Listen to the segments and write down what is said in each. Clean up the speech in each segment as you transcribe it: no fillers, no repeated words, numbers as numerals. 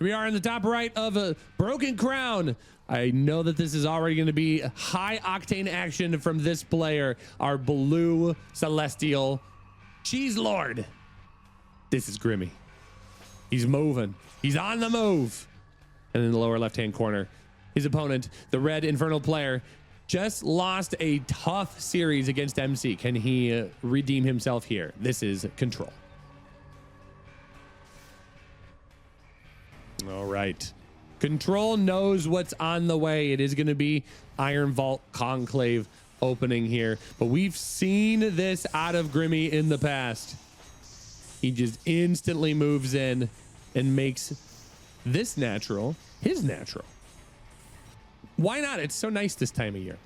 We are in the top right of a Broken Crown. I know that this is already going to be high octane action from this player, our blue celestial cheese lord. This is Grimmy. He's moving. He's on the move. And in the lower left-hand corner, his opponent, the red infernal player, just lost a tough series against MC. Can he redeem himself here? This is Control. All right. Control knows what's on the way. It is going to be Iron Vault Conclave opening here. But we've seen this out of Grimmy in the past. He just instantly moves in and makes this natural his natural. Why not? It's so nice this time of year.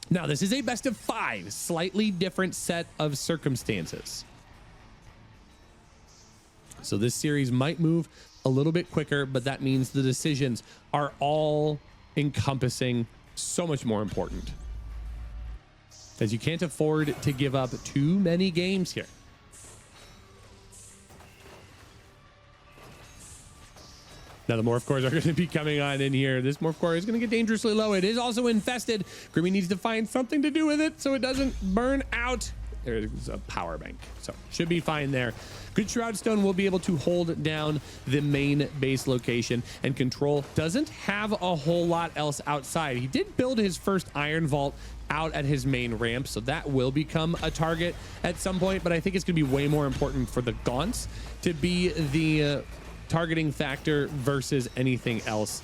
Now, this is a best of 5, slightly different set of circumstances. So this series might move a little bit quicker, but that means the decisions are all encompassing so much more important, as you can't afford to give up too many games here. Now the Morph Cores are going to be coming on in here. This Morph Core is going to get dangerously low. It is also infested. Grimmy needs to find something to do with it so it doesn't burn out. There's a power bank, so should be fine there. Good Shroudstone will be able to hold down the main base location, and Control doesn't have a whole lot else outside. He did build his first Iron Vault out at his main ramp, so that will become a target at some point, but I think it's going to be way more important for the Gaunts to be the targeting factor versus anything else.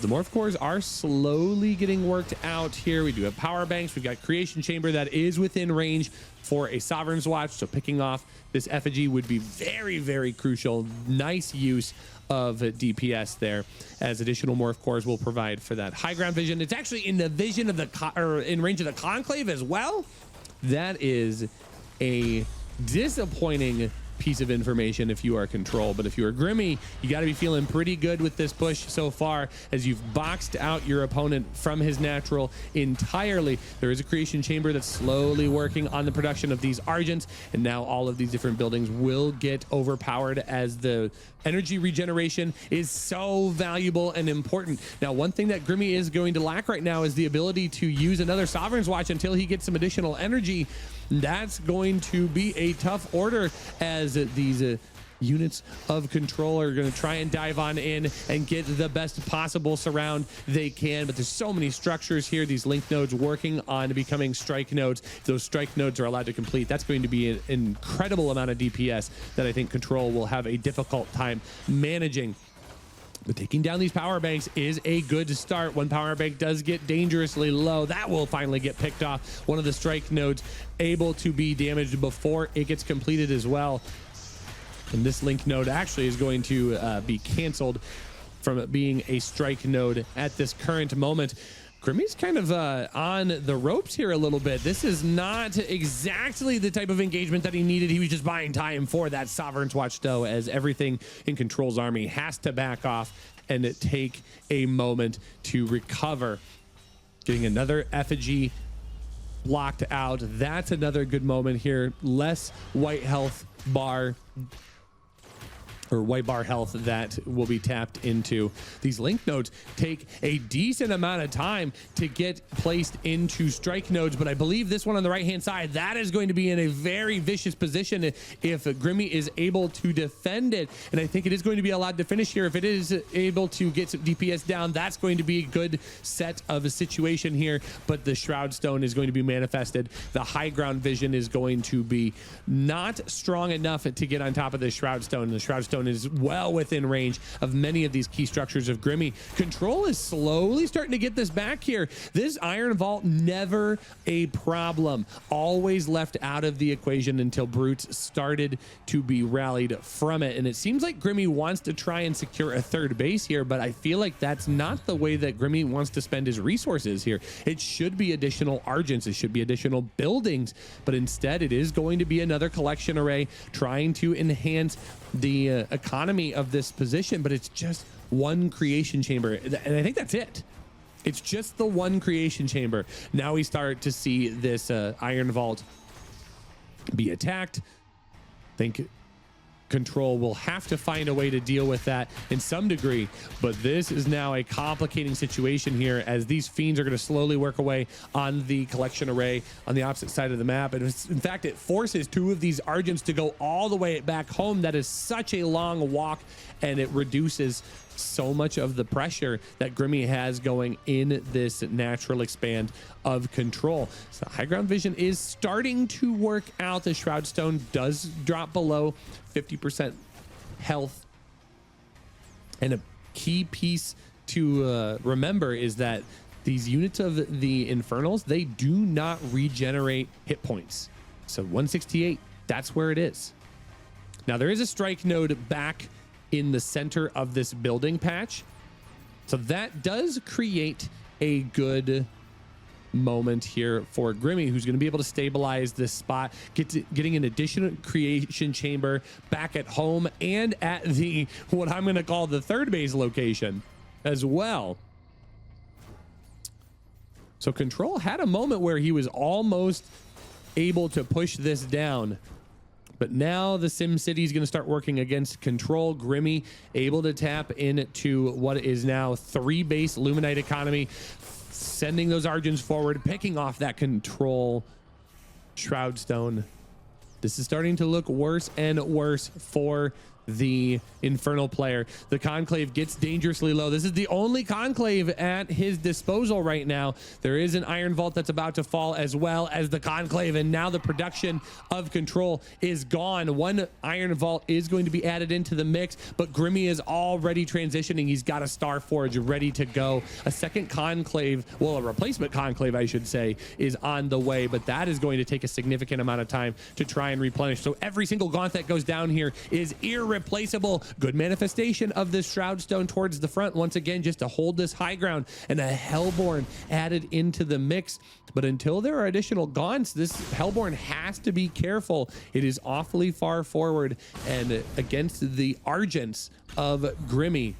The Morph Cores are slowly getting worked out here. We do have power banks. We've got Creation Chamber that is within range for a Sovereign's Watch. So picking off this effigy would be very, very crucial. Nice use of DPS there, as additional Morph Cores will provide for that high ground vision. It's actually in the vision of the in range of the Conclave as well. That is a disappointing piece of information if you are Control, but if you are Grimmy, you got to be feeling pretty good with this push so far, as you've boxed out your opponent from his natural entirely. There is a Creation Chamber that's slowly working on the production of these Argents, and now all of these different buildings will get overpowered, as the energy regeneration is so valuable and important. Now, one thing that Grimmy is going to lack right now is the ability to use another Sovereign's Watch until he gets some additional energy. That's going to be a tough order, as these units of Control are going to try and dive on in and get the best possible surround they can. But there's so many structures here, these link nodes working on becoming strike nodes. If those strike nodes are allowed to complete, that's going to be an incredible amount of DPS that I think Control will have a difficult time managing. But taking down these power banks is a good start. One power bank does get dangerously low. That will finally get picked off. One of the strike nodes able to be damaged before it gets completed as well. And this link node actually is going to be canceled from it being a strike node at this current moment. Grimmy's kind of on the ropes here a little bit. This is not exactly the type of engagement that he needed. He was just buying time for that Sovereign's Watch, though, as everything in Control's army has to back off and take a moment to recover. Getting another effigy blocked out. That's another good moment here. Less white health bar, or white bar health, that will be tapped into. These link nodes take a decent amount of time to get placed into strike nodes, but I believe this one on the right hand side, that is going to be in a very vicious position if Grimmy is able to defend it, and I think it is going to be allowed to finish here. If it is able to get some DPS down, that's going to be a good set of a situation here, but the Shroud Stone is going to be manifested. The high ground vision is going to be not strong enough to get on top of the Shroud Stone. The Shroud Stone is well within range of many of these key structures of Grimmy. Control is slowly starting to get this back here. This Iron Vault, never a problem. Always left out of the equation until Brutes started to be rallied from it. And it seems like Grimmy wants to try and secure a third base here, but I feel like that's not the way that Grimmy wants to spend his resources here. It should be additional Argents. It should be additional buildings, but instead it is going to be another collection array trying to enhance the economy of this position, but it's just one Creation Chamber, and I think that's it. It's just the one Creation Chamber. Now we start to see this Iron Vault be attacked. I think Control will have to find a way to deal with that in some degree, but this is now a complicating situation here as these fiends are going to slowly work away on the collection array on the opposite side of the map. And in fact, it forces two of these Argents to go all the way back home. That is such a long walk, and it reduces so much of the pressure that Grimmy has going in this natural expand of Control. So high ground vision is starting to work out. The Shroud Stone does drop below 50% health. And a key piece to remember is that these units of the Infernals, they do not regenerate hit points. So 168, that's where it is. Now there is a strike node back in the center of this building patch. So that does create a good moment here for Grimmy, who's going to be able to stabilize this spot, getting an additional creation chamber back at home and at the, what I'm going to call the third base location as well. So Control had a moment where he was almost able to push this down. But now the Sim City is going to start working against Control. Grimmy able to tap into what is now 3-base Luminite economy, sending those Argents forward, picking off that Control Shroud Stone. This is starting to look worse and worse for the Infernal player. The Conclave gets dangerously low. This is the only Conclave at his disposal right now. There is an Iron Vault that's about to fall, as well as the Conclave, and now the production of Control is gone. One Iron Vault is going to be added into the mix, but Grimmy is already transitioning. He's got a Star Forge ready to go. A second Conclave, well, a replacement Conclave, I should say, is on the way, but that is going to take a significant amount of time to try and replenish. So every single Gaunt that goes down here is irreplaceable. Good manifestation of this Shroud Stone towards the front once again, just to hold this high ground, and a Hellborn added into the mix. But until there are additional Gaunts, this Hellborn has to be careful. It is awfully far forward and against the Argents of Grimmy.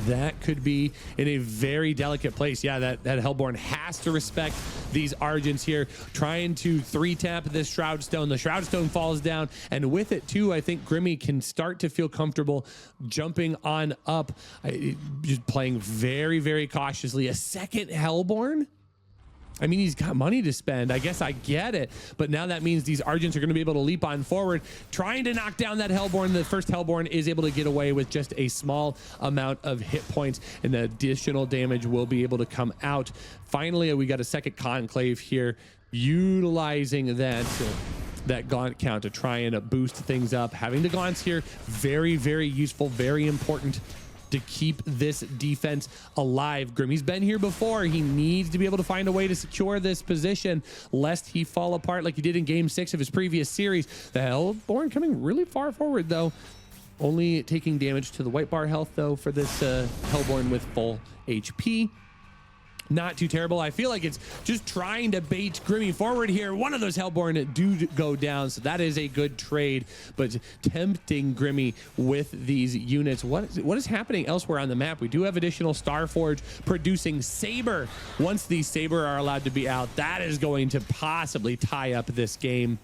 That could be in a very delicate place. Yeah, that Hellborn has to respect these Argents here, trying to 3-tap this Shroud Stone. The Shroud Stone falls down, and with it too, I think Grimmy can start to feel comfortable jumping on up, just playing very, very cautiously. A second Hellborn? I mean, he's got money to spend. I guess I get it. But now that means these Argents are going to be able to leap on forward, trying to knock down that Hellborn. The first Hellborn is able to get away with just a small amount of hit points, and the additional damage will be able to come out. Finally, we got a second Conclave here, utilizing that Gaunt count to try and boost things up. Having the Gaunts here, very, very useful, very important to keep this defense alive. Grimmy's been here before. He needs to be able to find a way to secure this position lest he fall apart like he did in game 6 of his previous series. The Hellborn coming really far forward though, only taking damage to the white bar health though for this Hellborn with full HP. Not too terrible. I feel like it's just trying to bait Grimmy forward here. One of those Hellborn do go down, so that is a good trade, but tempting Grimmy with these units. What is happening elsewhere on the map? We do have additional Starforge producing Saber. Once these Saber are allowed to be out, that is going to possibly tie up this game.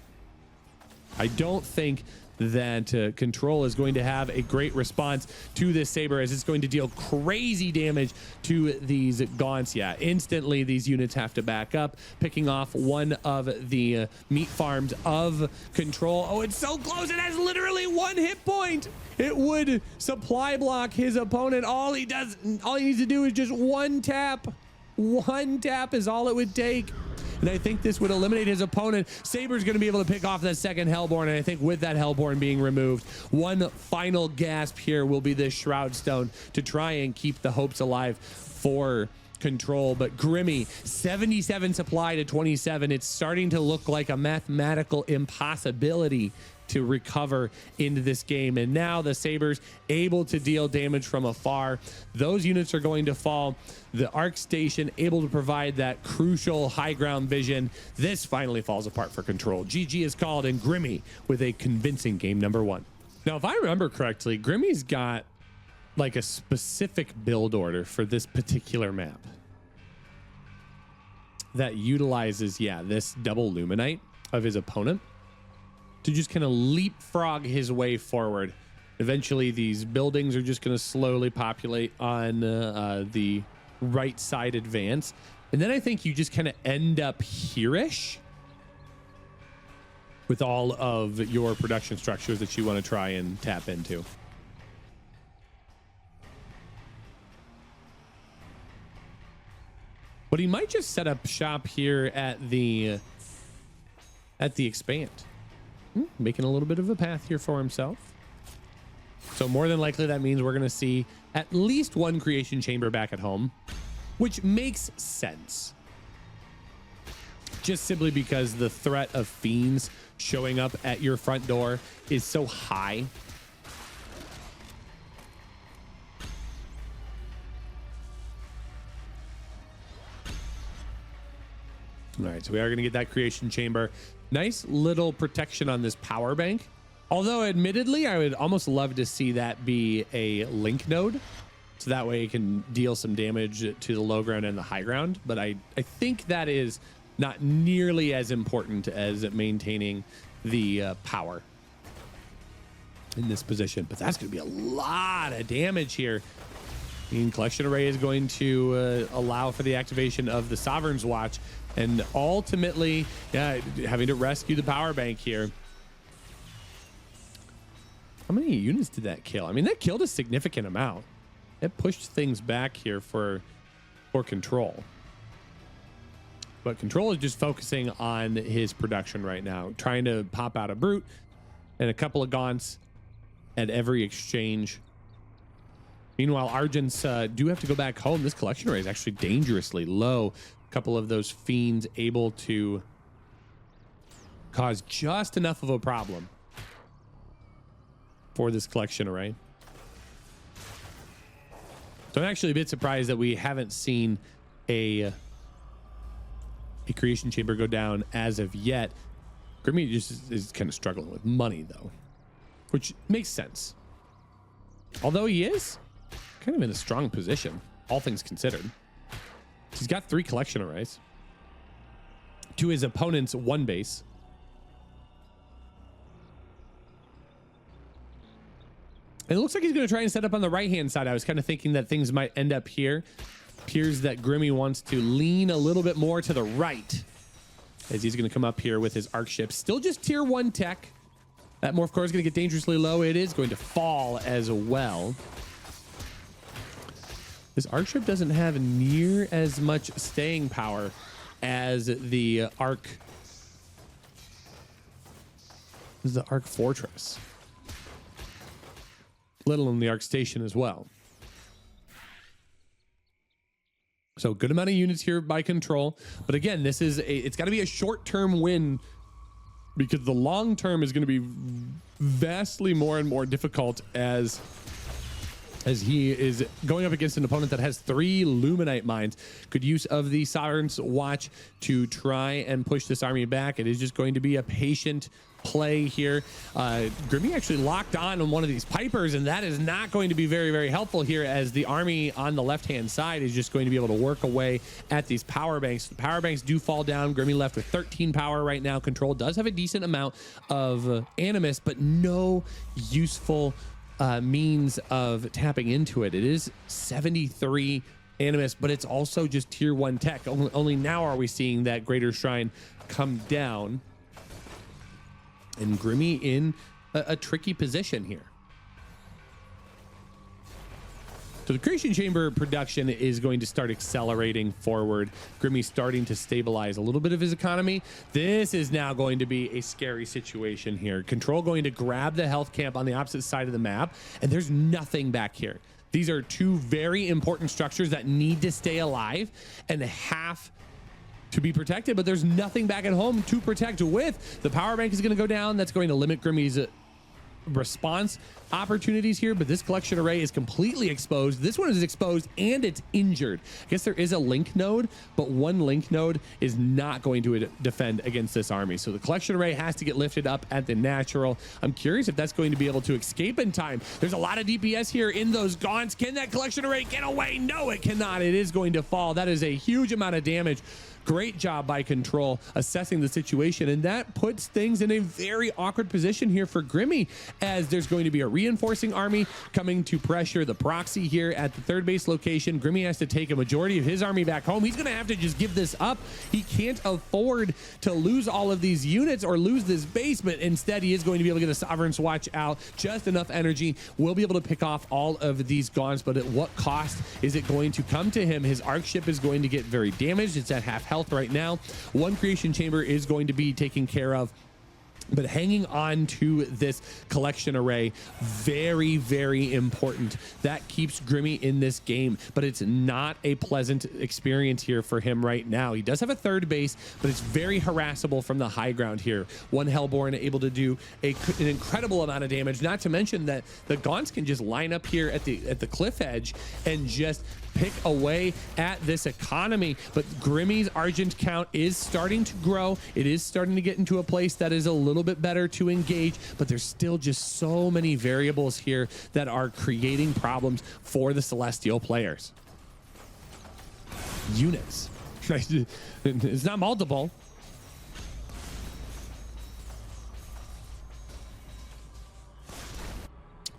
I don't think that Control is going to have a great response to this Saber, as it's going to deal crazy damage to these Gaunts. Yeah, instantly these units have to back up, picking off one of the meat farms of Control. Oh, it's so close. It has literally 1 hit point. It would supply block his opponent. All he needs to do is just 1 tap. 1 tap is all it would take. And I think this would eliminate his opponent. Saber's going to be able to pick off that second Hellborn, and I think with that Hellborn being removed, one final gasp here will be this Shroud Stone to try and keep the hopes alive for Control. But Grimmy, 77 supply to 27. It's starting to look like a mathematical impossibility to recover into this game. And now the Sabers able to deal damage from afar. Those units are going to fall. The Arc Station able to provide that crucial high ground vision. This finally falls apart for Control. GG is called, and Grimmy with a convincing game number 1. Now, if I remember correctly, Grimmy's got like a specific build order for this particular map that utilizes, yeah, this double Luminite of his opponent. to just kind of leapfrog his way forward. Eventually, these buildings are just going to slowly populate on the right side advance. And then I think you just kind of end up here-ish with all of your production structures that you want to try and tap into. But he might just set up shop here at the expand. Making a little bit of a path here for himself. So more than likely that means we're going to see at least one creation chamber back at home, which makes sense. Just simply because the threat of fiends showing up at your front door is so high. All right, so we are going to get that creation chamber. Nice little protection on this power bank. Although, admittedly, I would almost love to see that be a link node. So that way it can deal some damage to the low ground and the high ground. But I think that is not nearly as important as maintaining the power in this position. But that's going to be a lot of damage here. Collection Array is going to allow for the activation of the Sovereign's Watch. And ultimately, having to rescue the power bank here. How many units did that kill? I mean, that killed a significant amount. It pushed things back here for Control. But Control is just focusing on his production right now, trying to pop out a Brute and a couple of Gaunts at every exchange. Meanwhile, Argents do have to go back home. This collection array is actually dangerously low. A couple of those fiends able to cause just enough of a problem for this collection array. So I'm actually a bit surprised that we haven't seen a creation chamber go down as of yet. Grimmy just is kind of struggling with money though, which makes sense. Although he is kind of in a strong position, all things considered. He's got 3 collection arrays to his opponent's 1 base. And it looks like he's going to try and set up on the right-hand side. I was kind of thinking that things might end up here. Appears that Grimmy wants to lean a little bit more to the right as he's going to come up here with his arc ship. Still just tier 1 tech. That morph core is going to get dangerously low. It is going to fall as well. This arc ship doesn't have near as much staying power as the arc fortress, let alone the arc station as well. So good amount of units here by Control, but again, it's got to be a short-term win because the long term is going to be vastly more and more difficult as he is going up against an opponent that has 3 Luminite mines. Good use of the Sovereign's Watch to try and push this army back. It is just going to be a patient play here. Grimmy actually locked on one of these Pipers, and that is not going to be very, very helpful here as the army on the left-hand side is just going to be able to work away at these power banks. The power banks do fall down. Grimmy left with 13 power right now. Control does have a decent amount of Animus, but no useful means of tapping into it. It is 73 Animus, but it's also just tier 1 tech. Only now are we seeing that Greater Shrine come down. And Grimmy in a tricky position here. So the creation chamber production is going to start accelerating forward. Grimmy starting to stabilize a little bit of his economy. This is now going to be a scary situation here. Control going to grab the health camp on the opposite side of the map, and there's nothing back here. These are 2 very important structures that need to stay alive and have to be protected, but there's nothing back at home to protect with. The power bank is going to go down. That's going to limit Grimmy's response opportunities here, but this collection array is completely exposed. This one is exposed and it's injured. I guess there is a link node, but 1 link node is not going to defend against this army. So the collection array has to get lifted up at the natural. I'm curious if that's going to be able to escape in time. There's a lot of DPS here in those gaunts. Can that collection array get away? No, it cannot. It is going to fall. That is a huge amount of damage. Great job by Control assessing the situation, and that puts things in a very awkward position here for Grimmy, as there's going to be a reinforcing army coming to pressure the proxy here at the third base location. Grimmy has to take a majority of his army back home. He's going to have to just give this up. He can't afford to lose all of these units or lose this base, but instead he is going to be able to get a Sovereign's Watch out. Just enough energy. Will be able to pick off all of these Gaunts, but at what cost is it going to come to him? His Arc Ship is going to get very damaged. It's at half health right now. One creation chamber is going to be taken care of, but hanging on to this collection array, very, very important. That keeps Grimmy in this game, but it's not a pleasant experience here for him right now. He does have a third base, but it's very harassable from the high ground here. One Hellborn able to do an incredible amount of damage, not to mention that the Gaunts can just line up here at the cliff edge and just pick away at this economy. But Grimmy's Argent count is starting to grow. It is starting to get into a place that is a little bit better to engage, but there's still just so many variables here that are creating problems for the Celestial players. Units. It's not multiple.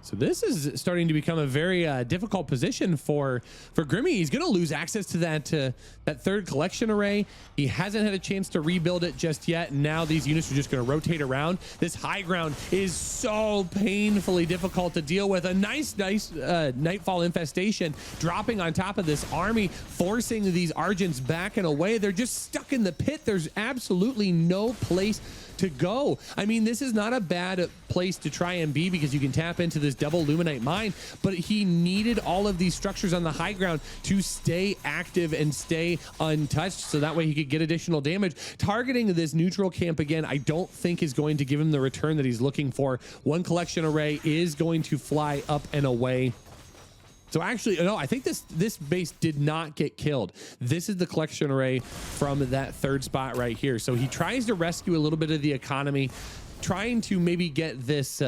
So this is starting to become a very difficult position for Grimmy. He's going to lose access to that third collection array. He hasn't had a chance to rebuild it just yet. And now these units are just going to rotate around. This high ground is so painfully difficult to deal with. A nice Nightfall infestation dropping on top of this army, forcing these Argents back and away. They're just stuck in the pit. There's absolutely no place to go. I mean, this is not a bad place to try and be, because you can tap into this double Luminite mine, but he needed all of these structures on the high ground to stay active and stay untouched, so that way he could get additional damage. Targeting this neutral camp again, I don't think is going to give him the return that he's looking for. One collection array is going to fly up and away. So actually, no, I think this base did not get killed. This is the collection array from that third spot right here. So he tries to rescue a little bit of the economy, trying to maybe get this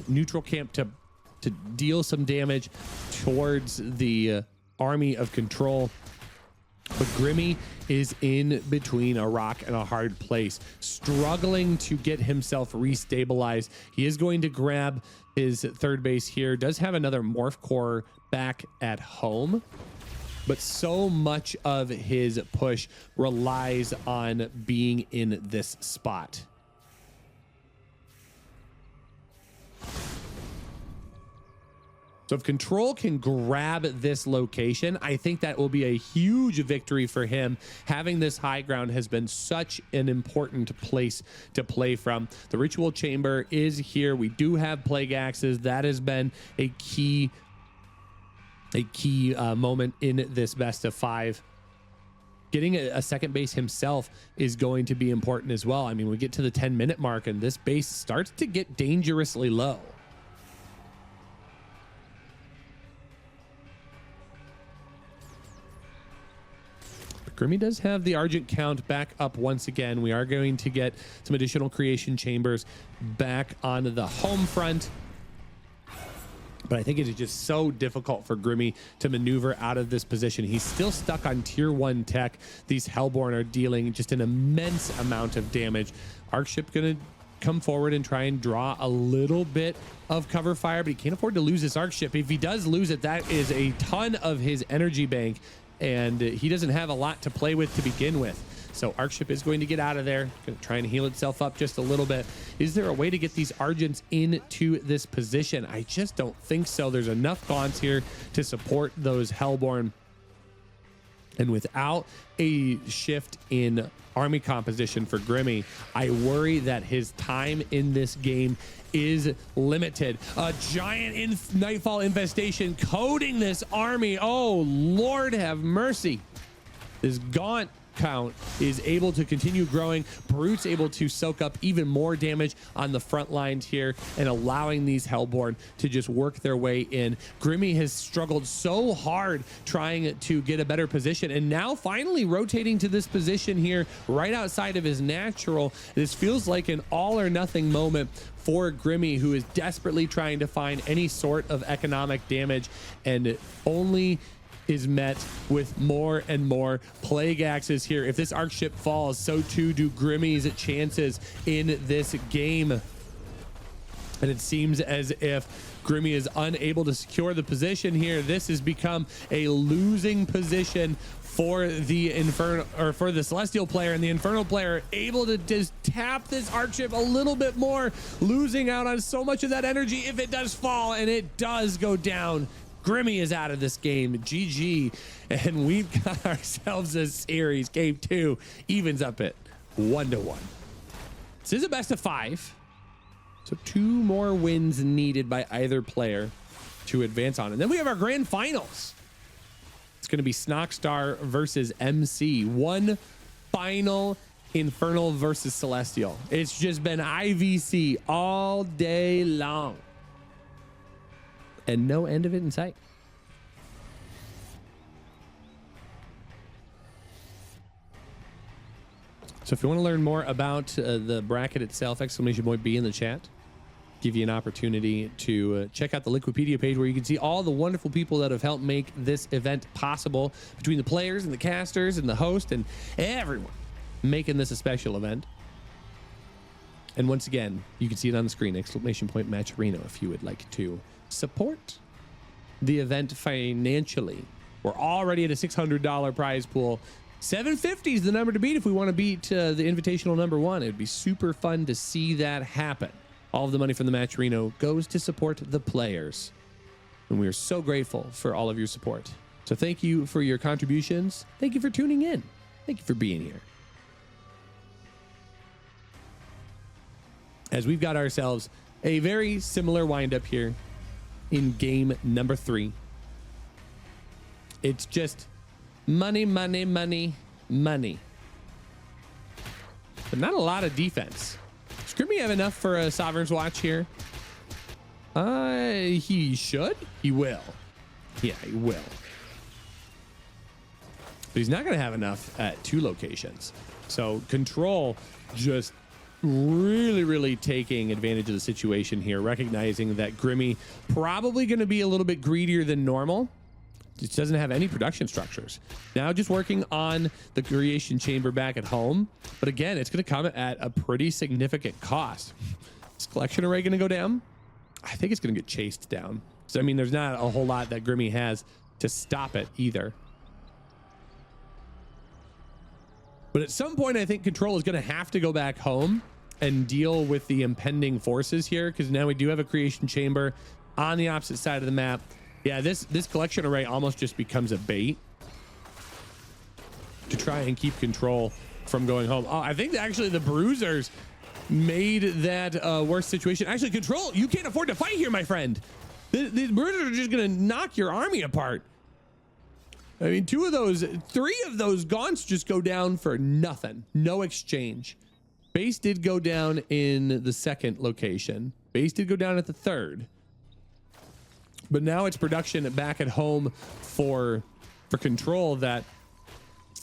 neutral camp to deal some damage towards the army of Control. But Grimmy is in between a rock and a hard place, struggling to get himself restabilized. He is going to grab his third base here. Does have another Morph Core back at home, but so much of his push relies on being in this spot. So if Control can grab this location, I think that will be a huge victory for him. Having this high ground has been such an important place to play from. The Ritual Chamber is here. We do have Plague Axes. That has been a key moment in this best of 5. Getting a second base himself is going to be important as well. I mean, we get to the 10-minute mark and this base starts to get dangerously low. Grimmy does have the Argent count back up once again. We are going to get some additional creation chambers back on the home front. But I think it is just so difficult for Grimmy to maneuver out of this position. He's still stuck on tier 1 tech. These Hellborn are dealing just an immense amount of damage. Arcship gonna come forward and try and draw a little bit of cover fire, but he can't afford to lose this Arcship. If he does lose it, that is a ton of his energy bank, and he doesn't have a lot to play with to begin with. So Arcship is going to get out of there, going to try and heal itself up just a little bit. Is there a way to get these Argents into this position? I just don't think so. There's enough Gaunts here to support those Hellborn. And without a shift in army composition for Grimmy, I worry that his time in this game is limited. A giant Nightfall infestation coating this army. Oh, Lord have mercy. This Gaunt count is able to continue growing. Brute's able to soak up even more damage on the front lines here and allowing these Hellborn to just work their way in. Grimmy has struggled so hard trying to get a better position, and now finally rotating to this position here right outside of his natural. This feels like an all or nothing moment for Grimmy, who is desperately trying to find any sort of economic damage, and only is met with more and more plague axes here. If this arc ship falls, so too do Grimmy's chances in this game. And it seems as if Grimmy is unable to secure the position here. This has become a losing position for the Inferno, or for the Celestial player, and the Infernal player able to just tap this arc ship a little bit more, losing out on so much of that energy if it does fall, and it does go down. Grimmy is out of this game. GG. And we've got ourselves a series. Game 2 evens up at 1-1. This is a best of 5. So 2 more wins needed by either player to advance on. And then we have our grand finals. It's going to be Snockstar versus MC. One final Infernal versus Celestial. It's just been IvC all day long. And no end of it in sight. So if you want to learn more about the bracket itself, exclamation point B in the chat. Give you an opportunity to check out the Liquipedia page where you can see all the wonderful people that have helped make this event possible, between the players and the casters and the host and everyone making this a special event. And once again, you can see it on the screen, exclamation point Matcherino, if you would like to support the event financially. We're already at a $600 prize pool. $750 is the number to beat if we want to beat the Invitational #1. It'd be super fun to see that happen. All of the money from the Matcherino goes to support the players. And we are so grateful for all of your support. So thank you for your contributions. Thank you for tuning in. Thank you for being here. As we've got ourselves a very similar windup here in game number 3. It's just money, money, money, money. But not a lot of defense. Does Grimmy have enough for a Sovereign's Watch here? He should. He will. Yeah, he will. But he's not going to have enough at 2 locations. So Control just really taking advantage of the situation here, recognizing that Grimmy probably going to be a little bit greedier than normal. Just doesn't have any production structures. Now just working on the creation chamber back at home. But again, it's going to come at a pretty significant cost. Is collection array going to go down? I think it's going to get chased down. So, I mean, there's not a whole lot that Grimmy has to stop it either. But at some point, I think Control is going to have to go back home and deal with the impending forces here, because now we do have a creation chamber on the opposite side of the map. Yeah, this collection array almost just becomes a bait to try and keep Control from going home. Oh, I think actually the Bruisers made that worse situation. Actually, Control, you can't afford to fight here, my friend. The Bruisers are just going to knock your army apart. I mean, 3 of those gaunts just go down for nothing. No exchange. Base did go down in the 2nd location. Base did go down at the 3rd. But now it's production back at home for Control that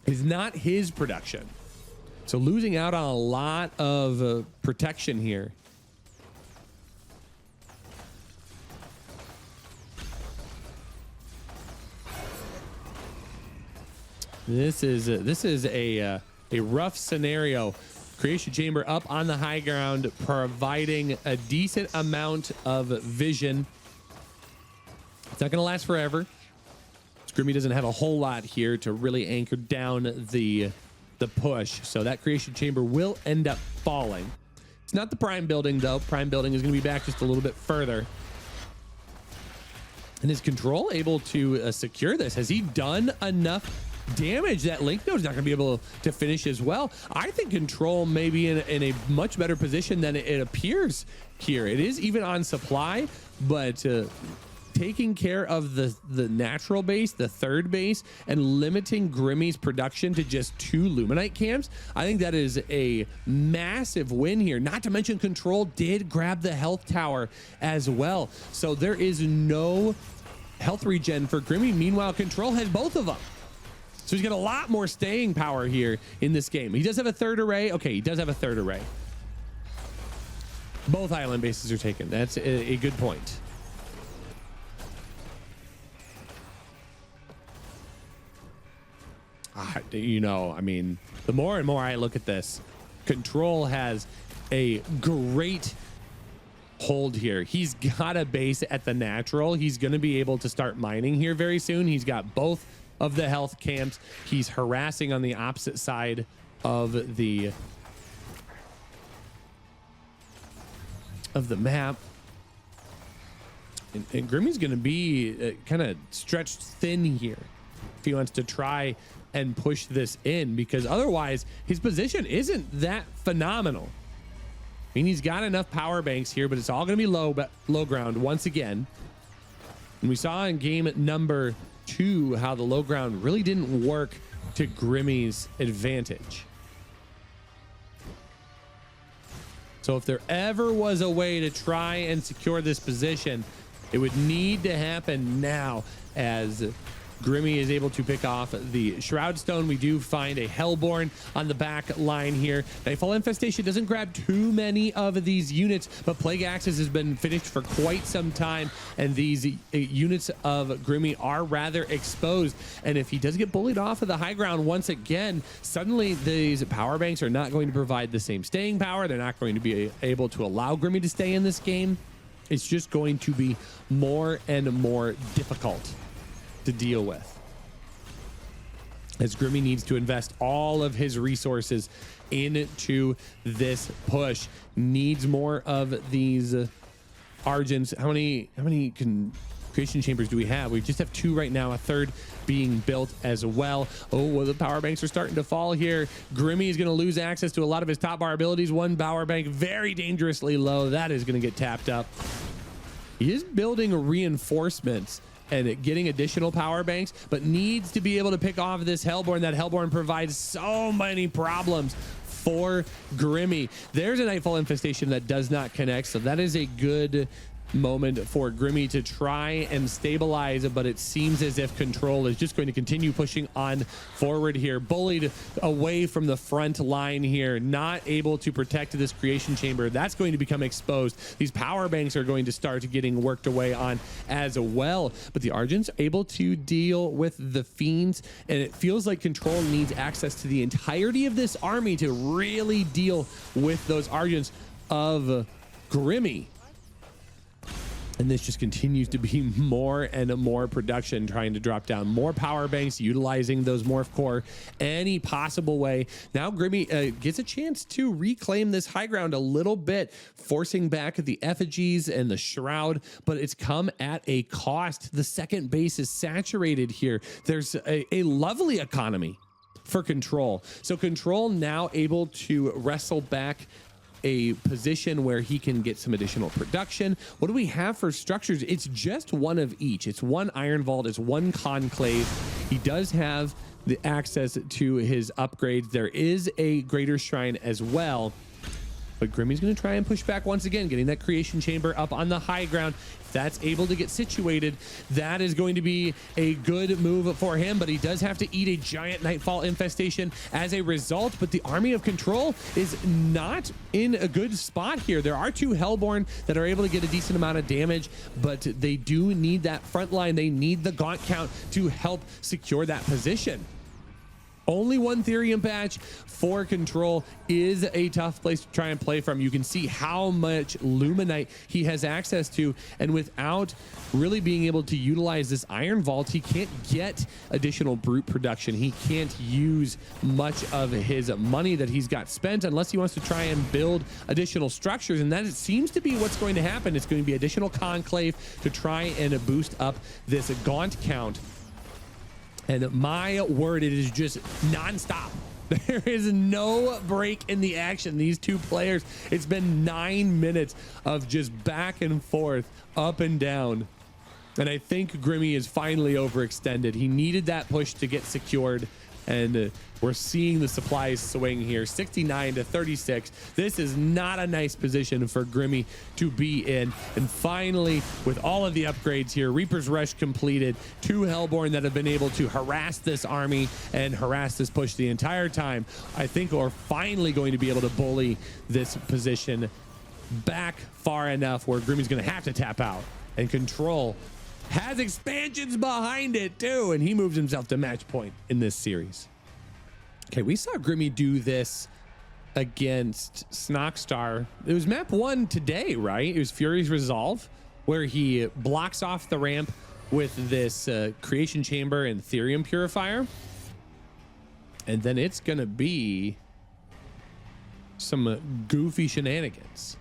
is not his production. So losing out on a lot of protection here. This is a rough scenario. Creation chamber up on the high ground, providing a decent amount of vision. It's not going to last forever. Grimmy doesn't have a whole lot here to really anchor down the push, so that creation chamber will end up falling. It's not the prime building, though. Prime building is going to be back just a little bit further. And is Control able to secure this? Has he done enough damage that Link Node's not going to be able to finish as well? I think Control may be in a much better position than it appears here. It is even on supply, but taking care of the natural base, the 3rd base, and limiting Grimmy's production to just 2 Luminite camps, I think that is a massive win here. Not to mention Control did grab the health tower as well. So there is no health regen for Grimmy. Meanwhile, Control has both of them. So he's got a lot more staying power here in this game. He does have a 3rd array. Okay, he does have a 3rd array. Both island bases are taken. That's a good point. you know, I mean, the more and more I look at this, Control has a great hold here. He's got a base at the natural. He's going to be able to start mining here very soon. He's got both of the health camps. He's harassing on the opposite side of the map. And Grimmy's going to be kind of stretched thin here if he wants to try and push this in, because otherwise his position isn't that phenomenal. I mean, he's got enough power banks here, but it's all going to be low ground once again. And we saw in game number 2 how the low ground really didn't work to Grimmy's advantage. So if there ever was a way to try and secure this position, it would need to happen now, as Grimmy is able to pick off the Shroud Stone. We do find a Hellborn on the back line here. Nightfall Infestation doesn't grab too many of these units, but Plague Axis has been finished for quite some time, and these units of Grimmy are rather exposed. And if he does get bullied off of the high ground once again, suddenly these power banks are not going to provide the same staying power. They're not going to be able to allow Grimmy to stay in this game. It's just going to be more and more difficult to deal with, as Grimmy needs to invest all of his resources into this push. Needs more of these Argents. How many creation chambers do we have? We just have 2 right now, a third being built as well. Oh, well, the power banks are starting to fall here. Grimmy is going to lose access to a lot of his top bar abilities. One power bank very dangerously low. That is going to get tapped up. He is building reinforcements and getting additional power banks, but needs to be able to pick off this Hellborn. That Hellborn provides so many problems for Grimmy. There's a Nightfall Infestation that does not connect, so that is a good moment for Grimmy to try and stabilize, but it seems as if Control is just going to continue pushing on forward here. Bullied away from the front line here, not able to protect this creation chamber. That's going to become exposed. These power banks are going to start getting worked away on as well, but the Argents are able to deal with the Fiends, and it feels like Control needs access to the entirety of this army to really deal with those Argents of Grimmy. And this just continues to be more and more production, trying to drop down more power banks, utilizing those morph core any possible way. Now Grimmy gets a chance to reclaim this high ground a little bit, forcing back the effigies and the shroud, but it's come at a cost. The second base is saturated here. There's a lovely economy for Control. So Control now able to wrestle back a position where he can get some additional production. What do we have for structures? It's just one of each. It's one Iron Vault, it's one Conclave. He does have the access to his upgrades. There is a Greater Shrine as well, but Grimmy's going to try and push back once again, getting that creation chamber up on the high ground. If that's able to get situated, that is going to be a good move for him, but he does have to eat a giant Nightfall Infestation as a result. But the Army of Control is not in a good spot here. There are 2 Hellborn that are able to get a decent amount of damage, but they do need that front line. They need the Gaunt count to help secure that position. Only 1 Therium patch for Control is a tough place to try and play from. You can see how much Luminite he has access to, and without really being able to utilize this Iron Vault, he can't get additional brute production. He can't use much of his money that he's got spent unless he wants to try and build additional structures, and that it seems to be what's going to happen. It's going to be additional Conclave to try and boost up this Gaunt count. And my word, it is just nonstop. There is no break in the action. These 2 players, it's been 9 minutes of just back and forth, up and down. And I think Grimmy is finally overextended. He needed that push to get secured. And we're seeing the supplies swing here, 69 to 36. This is not a nice position for Grimmy to be in. And finally, with all of the upgrades here, Reaper's Rush completed, 2 Hellborn that have been able to harass this army and harass this push the entire time. I think we're finally going to be able to bully this position back far enough where Grimmy's going to have to tap out. And Control has expansions behind it too, and he moves himself to match point in this series. Okay, we saw Grimmy do this against Snockstar. It was map 1 today, right? It was Fury's Resolve, where he blocks off the ramp with this creation chamber and Therium purifier. And then it's gonna be some goofy shenanigans.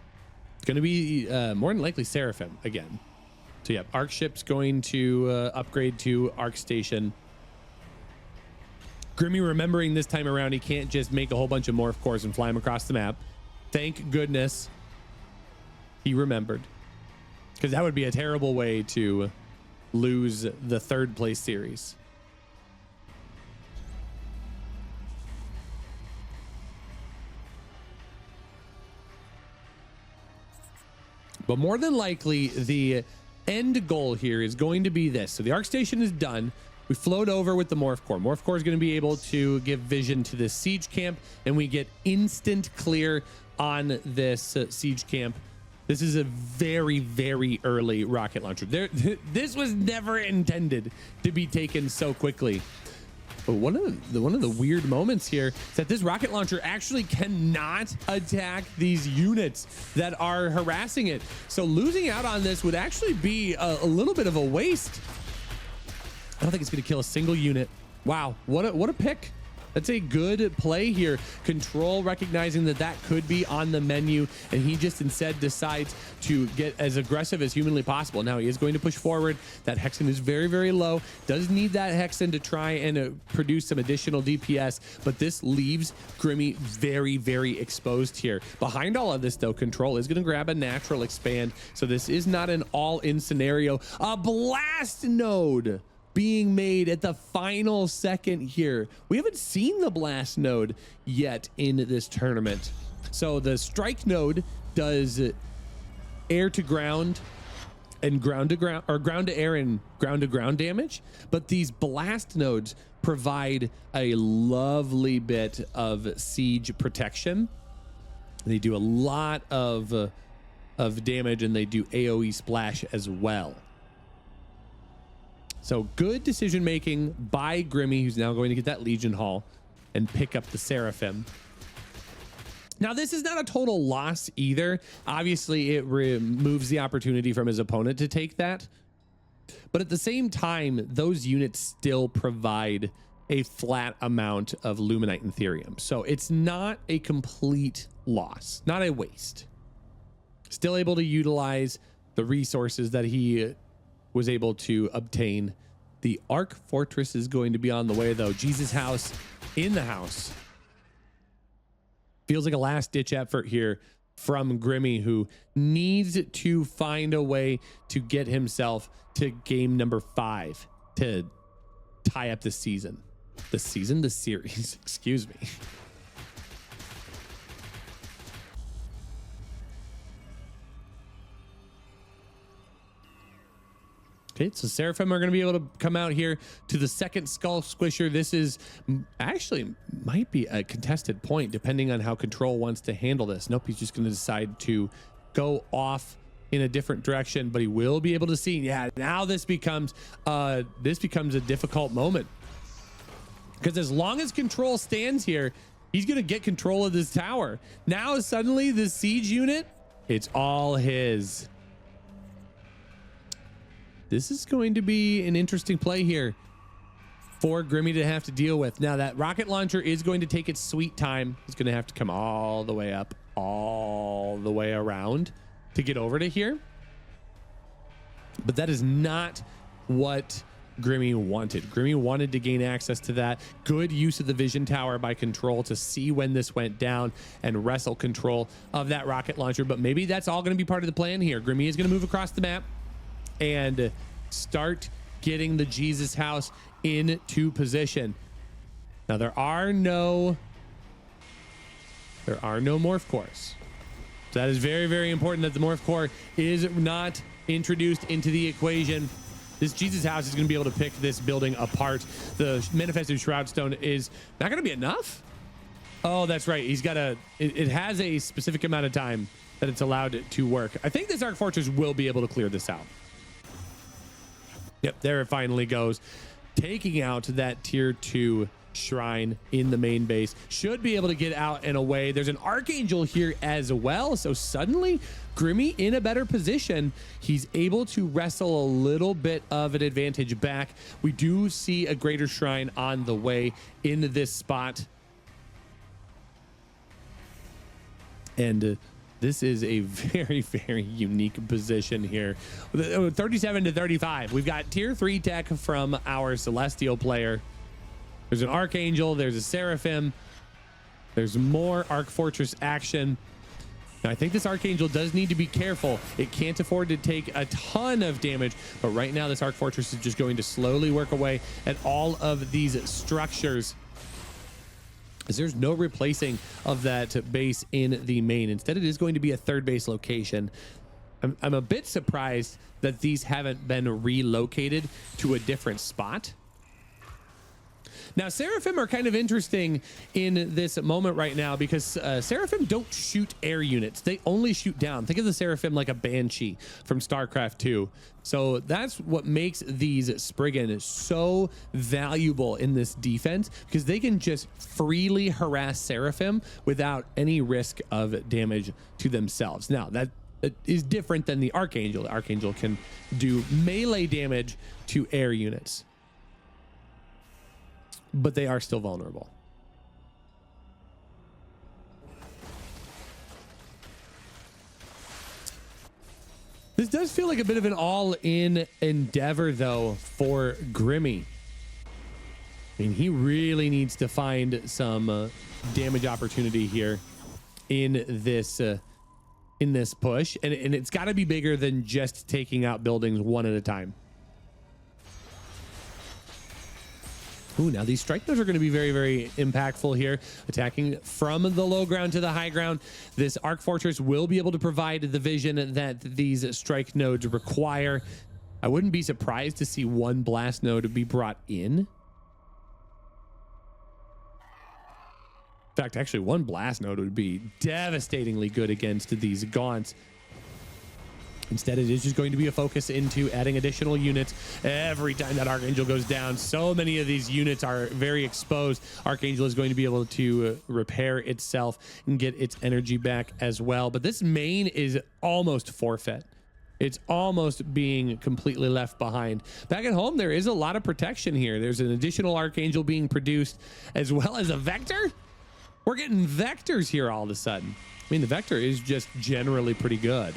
It's gonna be more than likely Seraphim again. So yeah, Arc Ship's going to upgrade to Arc Station. Grimmy remembering this time around, he can't just make a whole bunch of morph cores and fly them across the map. Thank goodness he remembered, because that would be a terrible way to lose the 3rd place series. But more than likely, the end goal here is going to be this. So the Arc Station is done. We float over with the Morph Core. Morph Core is going to be able to give vision to this siege camp, and we get instant clear on this siege camp. This is a very, very early rocket launcher. This was never intended to be taken so quickly. But one of the weird moments here is that this rocket launcher actually cannot attack these units that are harassing it. So losing out on this would actually be a little bit of a waste. I don't think it's going to kill a single unit. Wow, what a pick. That's a good play here. Control recognizing that could be on the menu, and he just instead decides to get as aggressive as humanly possible. Now he is going to push forward. That Hexen is very, very low. Does need that Hexen to try and produce some additional DPS, but this leaves Grimmy very, very exposed here. Behind all of this, though, Control is going to grab a natural expand, so this is not an all-in scenario. A blast node being made at the final second here. We haven't seen the blast node yet in this tournament. So the strike node does air to ground and ground to ground, or ground to air and ground to ground damage. But these blast nodes provide a lovely bit of siege protection. They do a lot of damage, and they do AoE splash as well. So good decision making by Grimmy, who's now going to get that Legion Hall and pick up the Seraphim. Now, this is not a total loss either. Obviously, it removes the opportunity from his opponent to take that. But at the same time, those units still provide a flat amount of Luminite and Therium. So it's not a complete loss, not a waste. Still able to utilize the resources that he was able to obtain. The Arc Fortress is going to be on the way, though. Jesus House in the house. Feels like a last-ditch effort here from Grimmy, who needs to find a way to get himself to game number 5 to tie up the season. The series, excuse me. Okay, so Seraphim are going to be able to come out here to the second Skull Squisher. This is actually might be a contested point depending on how Control wants to handle this. Nope, he's just going to decide to go off in a different direction, but he will be able to see. Yeah, now this becomes a difficult moment, because as long as Control stands here, he's going to get control of this tower. Now suddenly this siege unit, it's all his. This is going to be an interesting play here for Grimmy to have to deal with. Now, that rocket launcher is going to take its sweet time. It's going to have to come all the way up, all the way around to get over to here. But that is not what Grimmy wanted. Grimmy wanted to gain access to that. Good use of the vision tower by Control to see when this went down and wrestle control of that rocket launcher. But maybe that's all going to be part of the plan here. Grimmy is going to move across the map and start getting the Jesus House into position. Now there are no morph cores. So that is very, very important that the morph core is not introduced into the equation. This Jesus House is going to be able to pick this building apart. The Manifested Shroud Stone is not going to be enough. Oh, that's right. He's got it has a specific amount of time that it's allowed to work. I think this Arc Fortress will be able to clear this out. Yep, there it finally goes, taking out that tier 2 shrine in the main base. Should be able to get out and away. There's an Archangel here as well. So suddenly Grimmy in a better position. He's able to wrestle a little bit of an advantage back. We do see a greater shrine on the way in this spot. And this is a very, very unique position here. 37 to 35. We've got tier 3 tech from our Celestial player. There's an Archangel. There's a Seraphim. There's more Arc Fortress action. Now, I think this Archangel does need to be careful. It can't afford to take a ton of damage, but right now this Arc Fortress is just going to slowly work away at all of these structures, as there's no replacing of that base in the main. Instead, it is going to be a third base location. I'm a bit surprised that these haven't been relocated to a different spot. Now, Seraphim are kind of interesting in this moment right now because Seraphim don't shoot air units. They only shoot down. Think of the Seraphim like a Banshee from StarCraft 2. So that's what makes these Spriggan so valuable in this defense, because they can just freely harass Seraphim without any risk of damage to themselves. Now, that is different than the Archangel. The Archangel can do melee damage to air units, but they are still vulnerable. This does feel like a bit of an all-in endeavor, though, for Grimmy. I mean, he really needs to find some damage opportunity here in this push, and it's got to be bigger than just taking out buildings one at a time. Ooh, now these strike nodes are going to be very, very impactful here. Attacking from the low ground to the high ground. This Arc Fortress will be able to provide the vision that these strike nodes require. I wouldn't be surprised to see one blast node be brought in. In fact, actually, one blast node would be devastatingly good against these gaunts. Instead, it is just going to be a focus into adding additional units every time that Archangel goes down. So many of these units are very exposed. Archangel is going to be able to repair itself and get its energy back as well. But this main is almost forfeit. It's almost being completely left behind. Back at home, there is a lot of protection here. There's an additional Archangel being produced, as well as a Vector. We're getting Vectors here all of a sudden. I mean, the Vector is just generally pretty good.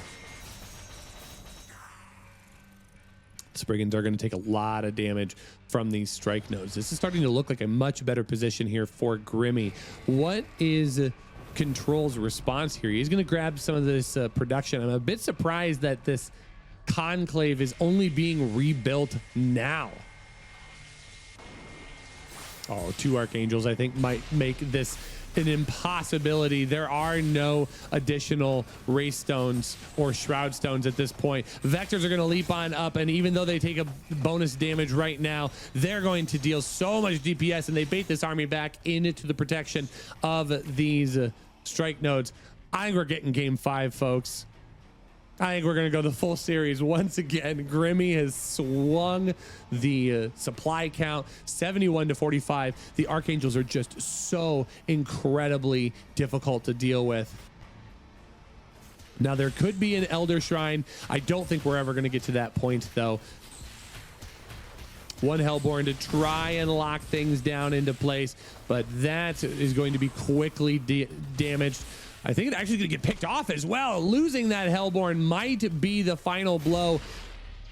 Spriggans are going to take a lot of damage from these strike nodes. This is starting to look like a much better position here for Grimmy. What is Control's response here? He's going to grab some of this production. I'm a bit surprised that this conclave is only being rebuilt now. Oh, 2 Archangels, I think, might make this an impossibility. There are no additional race stones or shroud stones at this point. Vectors are going to leap on up, and even though they take a bonus damage right now, they're going to deal so much DPS, and they bait this army back into the protection of these strike nodes. I think we're getting game 5, folks. I think we're going to go the full series once again. Grimmy has swung the supply count 71 to 45. The Archangels are just so incredibly difficult to deal with. Now, there could be an Elder Shrine. I don't think we're ever going to get to that point, though. One Hellborn to try and lock things down into place, but that is going to be quickly damaged. I think it's actually going to get picked off as well. Losing that Hellborn might be the final blow,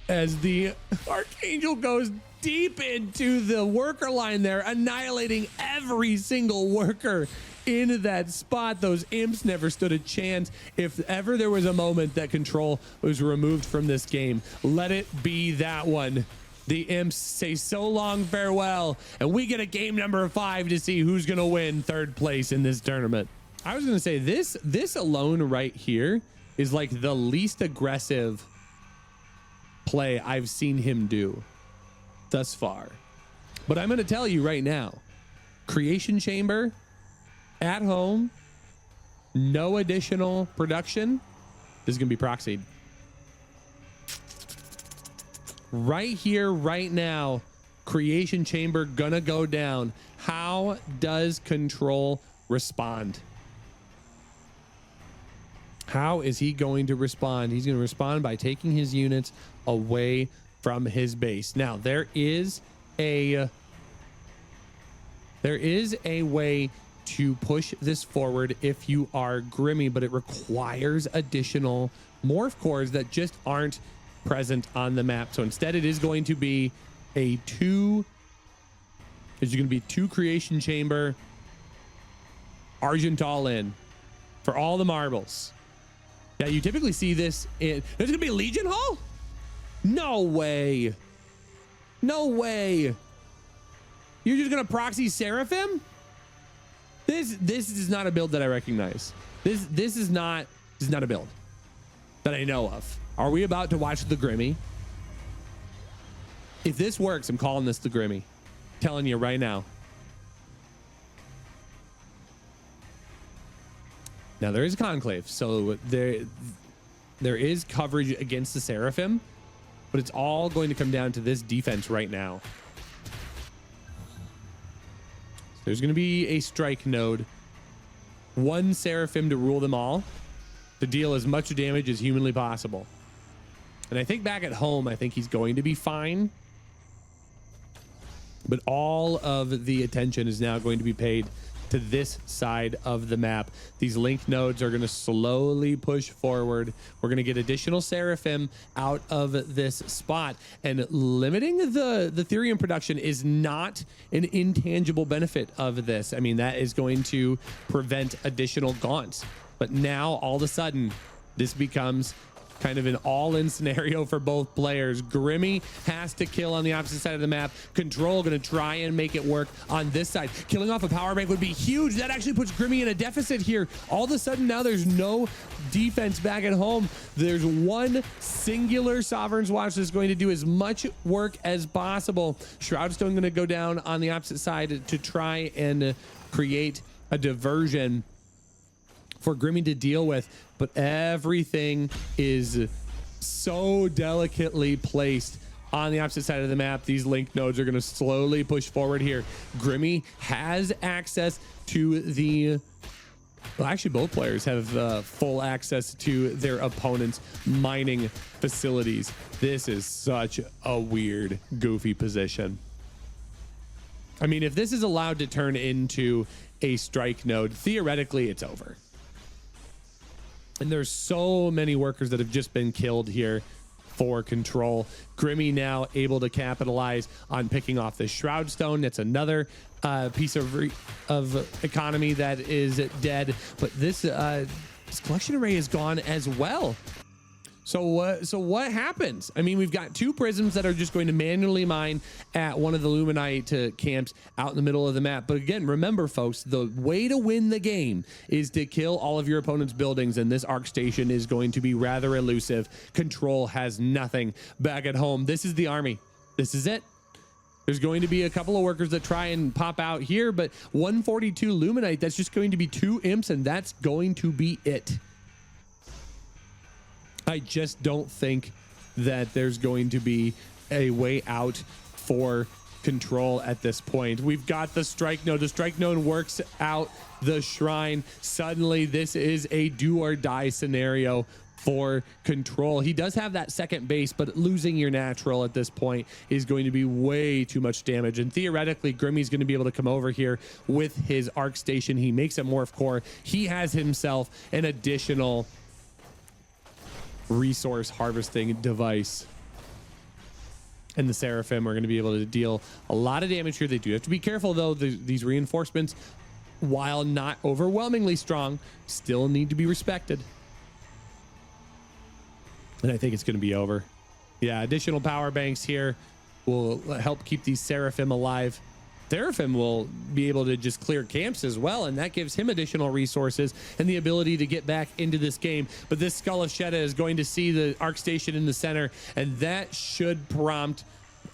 as the Archangel goes deep into the worker line there, annihilating every single worker in that spot. Those imps never stood a chance. If ever there was a moment that Control was removed from this game, let it be that one. The imps say so long farewell, and we get a game number 5 to see who's going to win 3rd place in this tournament. I was going to say this alone right here is like the least aggressive play I've seen him do thus far. But I'm going to tell you right now, Creation Chamber at home, no additional production. This is going to be proxied. Right here, right now, creation chamber gonna go down. How does Control respond? How is he going to respond? He's going to respond by taking his units away from his base. Now, there is a way to push this forward if you are Grimmy, but it requires additional morph cores that just aren't present on the map. So instead, it is going to be two creation chamber, Argent all in for all the marbles. Yeah, you typically see this in. There's gonna be a Legion Hall? No way. No way. You're just gonna proxy Seraphim? This is not a build that I recognize. This is not a build that I know of. Are we about to watch the Grimmy? If this works, I'm calling this the Grimmy. Telling you right now. Now there is Conclave, so there is coverage against the Seraphim, but it's all going to come down to this defense right now. There's going to be a strike node, one Seraphim to rule them all, to deal as much damage as humanly possible. And I think back at home, I think he's going to be fine. But all of the attention is now going to be paid to this side of the map. These link nodes are going to slowly push forward. We're going to get additional Seraphim out of this spot, and limiting the Therium production is not an intangible benefit of this. I mean, that is going to prevent additional gaunts. But now all of a sudden this becomes kind of an all-in scenario for both players. Grimmy has to kill on the opposite side of the map. Control going to try and make it work on this side. Killing off a power bank would be huge. That actually puts Grimmy in a deficit here. All of a sudden now there's no defense back at home. There's one singular Sovereign's Watch that's going to do as much work as possible. Shroudstone going to go down on the opposite side to try and create a diversion for Grimmy to deal with, but everything is so delicately placed on the opposite side of the map. These link nodes are going to slowly push forward here. Grimmy has access to the, well, actually both players have full access to their opponent's mining facilities. This is such a weird, goofy position. I mean, if this is allowed to turn into a strike node, theoretically it's over. And there's so many workers that have just been killed here for Control. Grimmy now able to capitalize on picking off the Shroudstone. That's another piece of economy that is dead. But this collection array is gone as well. So what happens? I mean, we've got two prisms that are just going to manually mine at one of the Luminite camps out in the middle of the map. But again, remember, folks, the way to win the game is to kill all of your opponent's buildings, and this Arc Station is going to be rather elusive. Control has nothing back at home. This is the army. This is it. There's going to be a couple of workers that try and pop out here, but 142 Luminite, that's just going to be 2 imps, and that's going to be it. I just don't think that there's going to be a way out for Control at this point. We've got the strike node. The strike node works out the shrine. Suddenly, this is a do or die scenario for Control. He does have that second base, but losing your natural at this point is going to be way too much damage. And theoretically, Grimmy's going to be able to come over here with his Arc Station. He makes a Morph Core. He has himself an additional resource harvesting device, and the Seraphim are going to be able to deal a lot of damage here. They do have to be careful though. These reinforcements, while not overwhelmingly strong, still need to be respected, and I think it's going to be over. Yeah, additional power banks here will help keep these Seraphim alive. Seraphim will be able to just clear camps as well, and that gives him additional resources and the ability to get back into this game. But this Skull of Shetta is going to see the Arc Station in the center, and that should prompt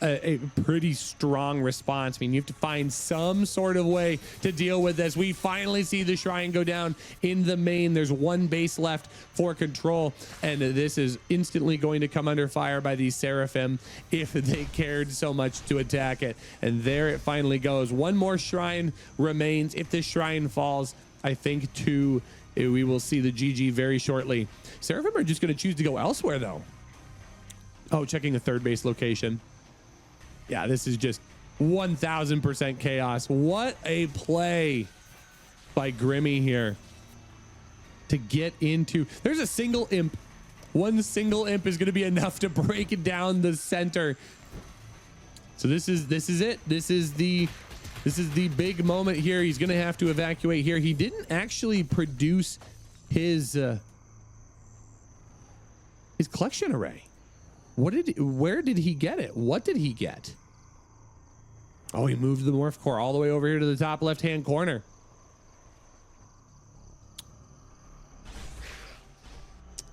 a pretty strong response. I mean, you have to find some sort of way to deal with this. We finally see the shrine go down in the main. There's one base left for control, and this is instantly going to come under fire by these Seraphim if they cared so much to attack it. And there it finally goes. One more shrine remains. If this shrine falls, I think we will see the GG very shortly. Seraphim are just going to choose to go elsewhere, though. Oh, checking the third base location. Yeah, this is just 1000% chaos. What a play by Grimmy here to get into. There's a single imp. One single imp is going to be enough to break down the center. So this is it. This is the big moment here. He's going to have to evacuate here. He didn't actually produce his collection array. Where did he get it? What did he get? Oh, he moved the morph core all the way over here to the top left-hand corner.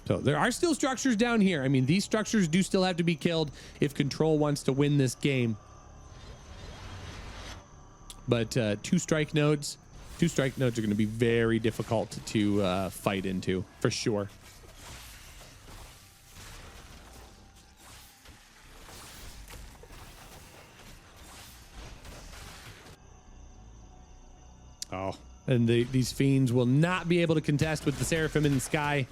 So there are still structures down here. I mean, these structures do still have to be killed if Control wants to win this game. But two strike nodes are going to be very difficult to fight into, for sure. Oh, and these fiends will not be able to contest with the Seraphim in the sky.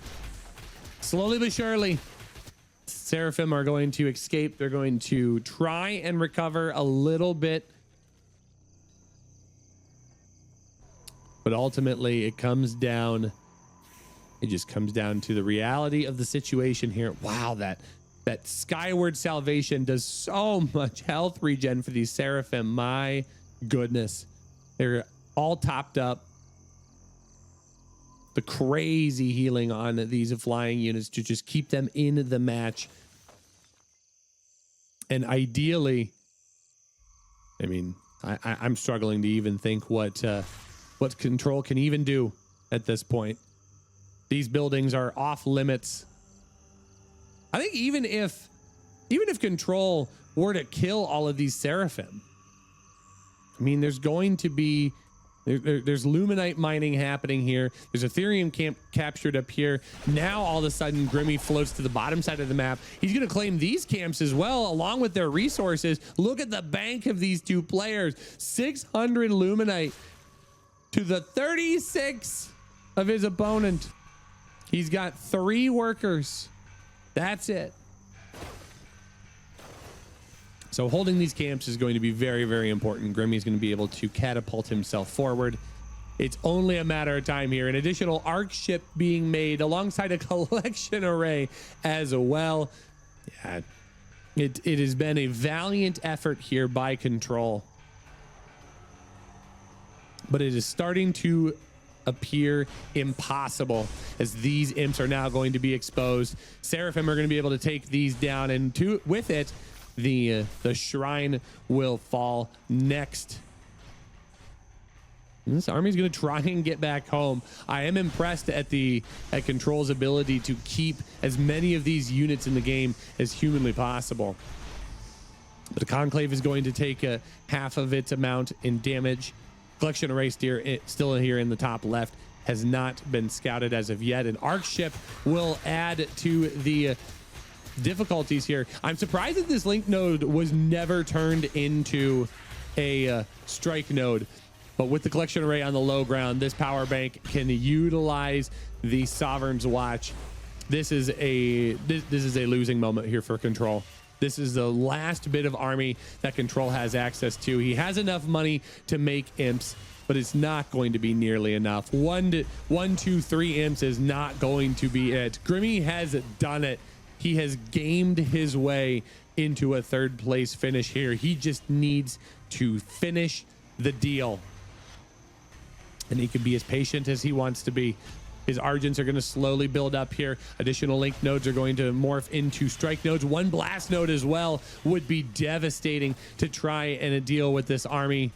Slowly but surely, Seraphim are going to escape. They're going to try and recover a little bit. But ultimately, it just comes down to the reality of the situation here. Wow, that Skyward Salvation does so much health regen for these Seraphim. My goodness. They're all topped up. The crazy healing on these flying units to just keep them in the match. And ideally, I mean, I'm struggling to even think what Control can even do at this point. These buildings are off limits. I think even if Control were to kill all of these Seraphim, I mean, there's going to be there's Luminite mining happening here. There's Ethereum camp captured up here. Now all of a sudden Grimmy floats to the bottom side of the map. He's going to claim these camps as well, along with their resources. Look at the bank of these two players. 600 Luminite to the 36 of his opponent. He's got 3 workers. That's it. So holding these camps is going to be very, very important. Grimmy is going to be able to catapult himself forward. It's only a matter of time here. An additional arc ship being made alongside a collection array as well. Yeah, it has been a valiant effort here by Control. But it is starting to appear impossible as these imps are now going to be exposed. Seraphim are going to be able to take these down, and with it, the shrine will fall next. And this army is going to try and get back home. I am impressed at Control's ability to keep as many of these units in the game as humanly possible. But the Conclave is going to take half of its amount in damage. Collection array still here in the top left has not been scouted as of yet. An arc ship will add to the difficulties here. I'm surprised that this link node was never turned into a strike node, but with the collection array on the low ground, this power bank can utilize the Sovereign's Watch. This is a losing moment here for Control. This is the last bit of army that Control has access to. He has enough money to make imps, but it's not going to be nearly enough. 1, 2, 3 imps is not going to be it. Grimmy has done it. He has gamed his way into a 3rd place finish here. He just needs to finish the deal. And he can be as patient as he wants to be. His Argents are going to slowly build up here. Additional link nodes are going to morph into strike nodes. 1 blast node as well would be devastating to try and deal with this army.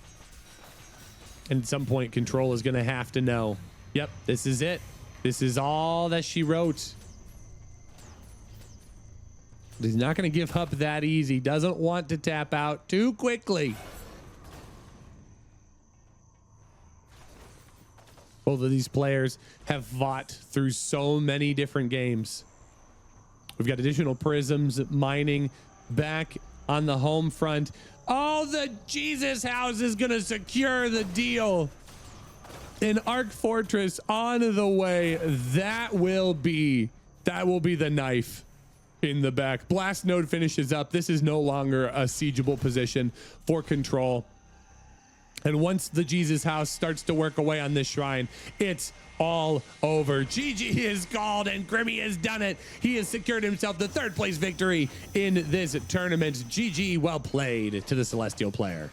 And at some point, Control is going to have to know, yep, this is it. This is all that she wrote. He's not going to give up that easy. Doesn't want to tap out too quickly. Both of these players have fought through so many different games. We've got additional prisms mining back on the home front. Oh, the Jesus house is going to secure the deal. An Arc Fortress on the way. That will be the knife in the back. Blast node finishes up. This is no longer a siegeable position for control. And once the Jesus house starts to work away on this shrine, it's all over. GG is called and Grimmy has done it. He has secured himself the 3rd place victory in this tournament. GG, well played to the Celestial player.